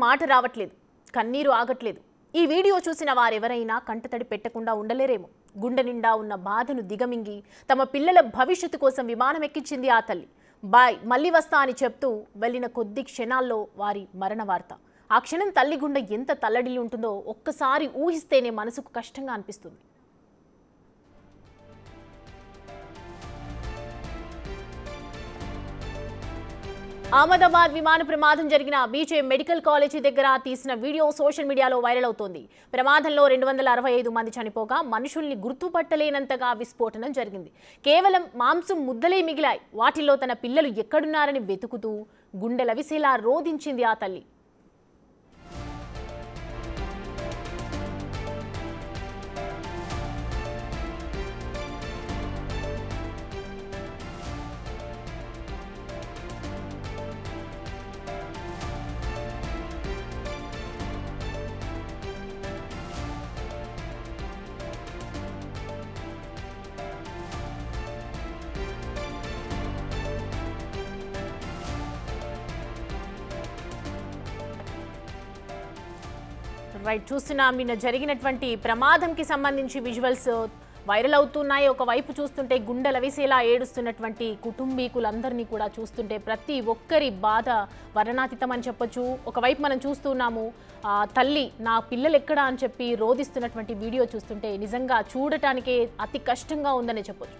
మాట రావట్లేదు, కన్నీరు ఆగట్లేదు. ఈ వీడియో చూసిన వారెవరైనా కంటతడి పెట్టకుండా ఉండలేరేమో. గుండె నిండా ఉన్న బాధను దిగమింగి తమ పిల్లల భవిష్యత్తు కోసం విమానం ఎక్కించింది ఆ తల్లి. బాయ్, మళ్ళీ వస్తా అని చెప్తూ వెళ్ళిన కొద్ది క్షణాల్లో వారి మరణ వార్త. ఆ క్షణం తల్లి గుండె ఎంత తల్లడిల్లి ఉంటుందో ఒక్కసారి ఊహిస్తేనే మనసుకు కష్టంగా అనిపిస్తుంది. అహ్మదాబాద్ విమాన ప్రమాదం జరిగిన బీజే మెడికల్ కాలేజీ దగ్గర తీసిన వీడియో సోషల్ మీడియాలో వైరల్ అవుతోంది. ప్రమాదంలో 265 మంది చనిపోగా మనుషుల్ని గుర్తుపట్టలేనంతగా విస్ఫోటనం జరిగింది. కేవలం మాంసం ముద్దలే మిగిలాయి. వాటిల్లో తన పిల్లలు ఎక్కడున్నారని వెతుకుతూ గుండెలవిసేలా రోదించింది ఆ తల్లి. రైట్, చూస్తున్నాం నిన్న జరిగినటువంటి ప్రమాదంకి సంబంధించి విజువల్స్ వైరల్ అవుతున్నాయి. ఒకవైపు చూస్తుంటే గుండెలవిసేలా ఏడుస్తున్నటువంటి కుటుంబీకులందరినీ కూడా చూస్తుంటే ప్రతి ఒక్కరి బాధ వర్ణనాతీతం అని చెప్పొచ్చు. ఒకవైపు మనం చూస్తున్నాము తల్లి నా పిల్లలు ఎక్కడా అని చెప్పి రోదిస్తున్నటువంటి వీడియో చూస్తుంటే నిజంగా చూడటానికే అతి కష్టంగా ఉందనే చెప్పొచ్చు.